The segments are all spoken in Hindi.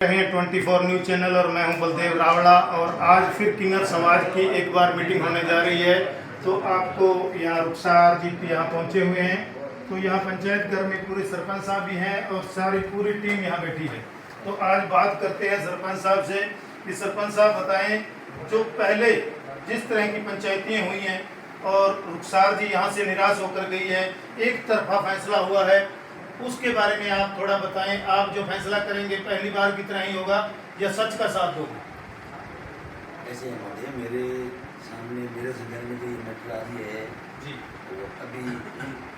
हैं 24 न्यूज़ चैनल और मैं हूं बलदेव रावड़ा। और आज फिर किन्नर समाज की एक बार मीटिंग होने जा रही है। तो आपको यहाँ रुखसार जी यहाँ पहुँचे हुए हैं। तो यहाँ पंचायत घर में पूरे सरपंच साहब भी हैं और सारी पूरी टीम यहाँ बैठी है। तो आज बात करते हैं सरपंच साहब से कि सरपंच साहब बताएं, जो पहले जिस तरह की पंचायतें हुई हैं और रुखसार जी यहाँ से निराश होकर गई है, एक तरफा फैसला हुआ है, उसके बारे में आप थोड़ा बताएं। आप जो फैसला करेंगे पहली बार की तरह ही होगा या सच का साथ होगा? ऐसे हमारे मेरे सामने मेरे संज्ञान में जो ये मैटर आ रही है जी, तो अभी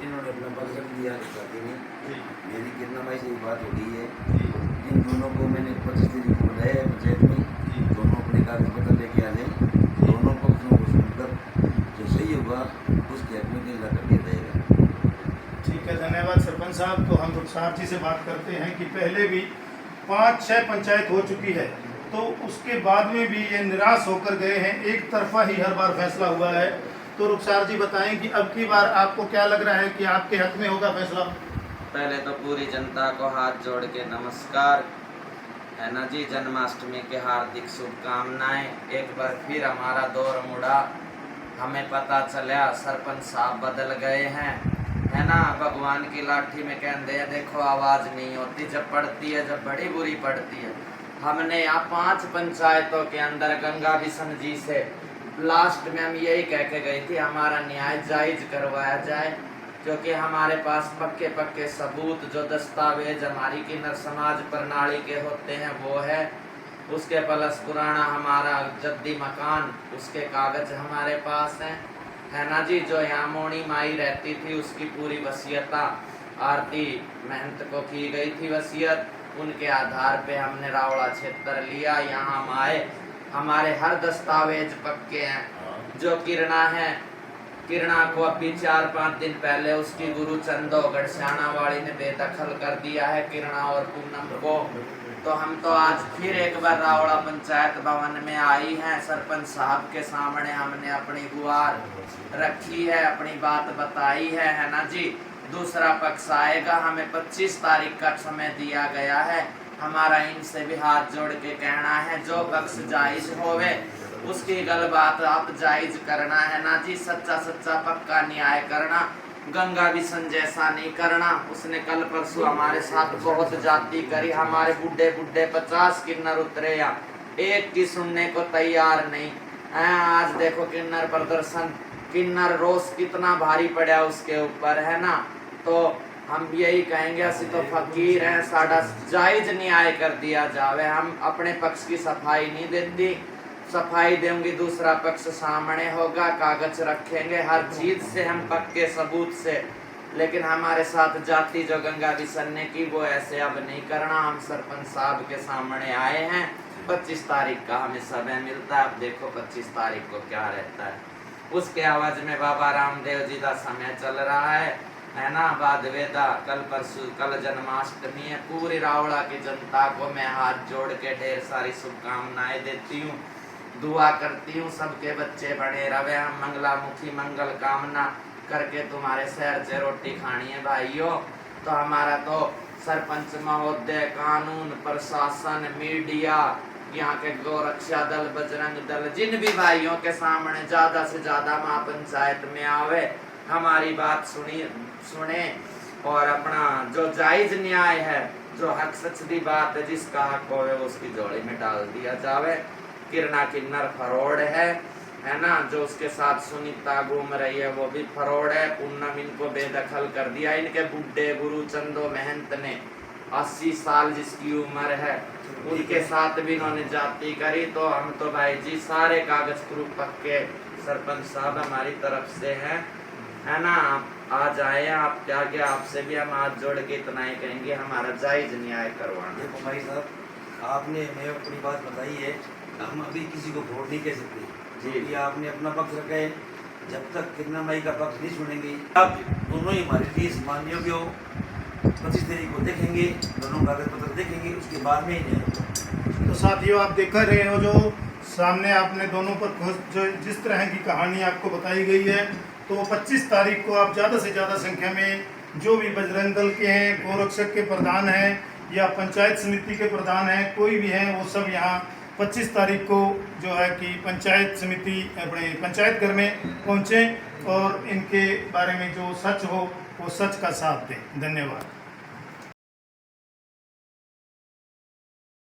इन्होंने अपना पक्ष रख दिया शादी में। जी, मेरी कितना माई से एक बात हो गई है। जी, इन दोनों को मैंने 25 तारीख को बुलाया है पंचायत में। जी, दोनों अपने कागज पत्र लेके आ जाए। दोनों पक्षों को सुनकर जो सही होगा उसके हक में फैसला कर दिया जाएगा। ठीक है, धन्यवाद सरपंच साहब। तो हम रुखसार जी से बात करते हैं कि पहले भी 5-6 पंचायत हो चुकी है, तो उसके बाद में भी ये निराश होकर गए हैं, एक तरफा ही हर बार फैसला हुआ है। तो रुखसार जी बताएं कि अब की बार आपको क्या लग रहा है कि आपके हक में होगा फैसला? पहले तो पूरी जनता को हाथ जोड़ के नमस्कार है ना जी। जन्माष्टमी के हार्दिक शुभकामनाएं। एक बार फिर हमारा दौर मुड़ा, हमें पता चला सरपंच साहब बदल गए हैं, है ना। भगवान की लाठी में कहते हैं देखो आवाज़ नहीं होती जब पड़ती है, जब बड़ी बुरी पड़ती है। हमने यहाँ 5 पंचायतों के अंदर गंगा बिशन जी से लास्ट में हम यही कह के गई थी हमारा न्याय जायज करवाया जाए, क्योंकि हमारे पास पक्के पक्के सबूत जो दस्तावेज हमारी किन्नर समाज प्रणाली के होते हैं वो है। उसके प्लस पुराना हमारा जद्दी मकान, उसके कागज हमारे पास हैं, है ना जी। जो यहाँ मोनी माई रहती थी उसकी पूरी वसीयत आरती महंत को की गई थी वसीयत, उनके आधार पे हमने रावड़ा क्षेत्र लिया। यहाँ हम आए, हमारे हर दस्तावेज पक्के हैं। जो किरणा है, किरणा को अभी 4-5 दिन पहले उसकी गुरु चंदो गढ़श्याना वाली ने बेदखल कर दिया है, किरणा और पूनम को। तो हम तो आज फिर एक बार रावड़ा पंचायत भवन में आई हैं, सरपंच साहब के सामने हमने अपनी गुहार रखी है, अपनी बात बताई है ना जी। दूसरा पक्ष आएगा, हमें 25 तारीख का समय दिया गया है। हमारा इनसे भी हाथ जोड़ के कहना है जो पक्ष जायज होवे उसकी गल बात आप जायज करना है ना जी। सच्चा सच्चा पक्का न्याय करना, गंगा बिशन जैसा नहीं करना। उसने कल परसों हमारे साथ बहुत जाति करी, हमारे बुढ़े बुढ़े 50 किन्नर उतरे या एक की सुनने को तैयार नहीं है। आज देखो किन्नर प्रदर्शन, किन्नर रोष कितना भारी पड़ा उसके ऊपर, है ना। तो हम यही कहेंगे असि तो फकीर हैं, साड़ा जायज न्याय कर दिया जावे। हम अपने पक्ष की सफाई नहीं देती, सफाई देंगे दूसरा पक्ष सामने होगा, कागज रखेंगे हर चीज से, हम पक्के सबूत से। लेकिन हमारे साथ जाति जो गंगा बिशन ने की वो ऐसे अब नहीं करना। हम सरपंच साहब के सामने आए हैं, 25 तारीख का हमें समय मिलता है। अब देखो 25 तारीख को क्या रहता है। उसके आवाज में बाबा रामदेव जी का समय चल रहा है ना। बाद वेदा कल परसों, कल जन्माष्टमी है। पूरी रावड़ा की जनता को मैं हाथ जोड़ के ढेर सारी शुभकामनाएं देती हूँ, दुआ करती हूँ सबके बच्चे बने रहे। हम मंगलामुखी मंगल कामना करके तुम्हारे शहर से रोटी खानी है भाइयों। तो हमारा तो सरपंच महोदय, कानून प्रशासन, मीडिया, यहाँ के गौरक्षा दल, बजरंग दल, जिन भी भाइयों के सामने ज्यादा से ज्यादा माँ पंचायत में आवे, हमारी बात सुने और अपना जो जायज न्याय है, जो हक सच दी बात है, जिसका हक होवे उसकी झोली में डाल दिया जावे। किरणा किन्नर फरोड है ना। जो उसके साथ सुनीता घूम रही है वो भी फरोड है। पूनम इनको बेदखल कर दिया। इनके बुड्ढे गुरु चंदो महंत ने 80 साल जिसकी उम्र है उनके साथ भी इन्होंने जाति करी। तो हम तो भाई जी सारे कागज प्रूफ पक्के सरपंच साहब हमारी तरफ से हैं, है ना। आ जाए आप क्या क्या, आपसे भी हम हाथ जोड़ के इतना ही कहेंगे हमारा जायज न्याय करवाना। देखो भाई साहब, आपने हमें अपनी बात बताई है, हम अभी किसी को वोट नहीं कह सकते जी। ये आपने अपना पक्ष रखा है, जब तक किन्नर माई का पक्ष नहीं सुनेंगे आप दोनों ही हमारे लिए समान योग्य हो। 25 तारीख को देखेंगे, दोनों कागज पत्र देखेंगे, उसके बाद में ही नहीं। तो साथियों, आप देख रहे हो जो सामने आपने दोनों पर जो जिस तरह की कहानी आपको बताई गई है, तो 25 तारीख को आप ज़्यादा से ज़्यादा संख्या में जो भी बजरंग दल के हैं, गोरक्षक के प्रधान हैं या पंचायत समिति के प्रधान हैं, कोई भी हैं, वो सब यहाँ 25 तारीख को जो है कि पंचायत समिति अपने पंचायत घर में पहुँचें और इनके बारे में जो सच हो वो सच का साथ दें। धन्यवाद।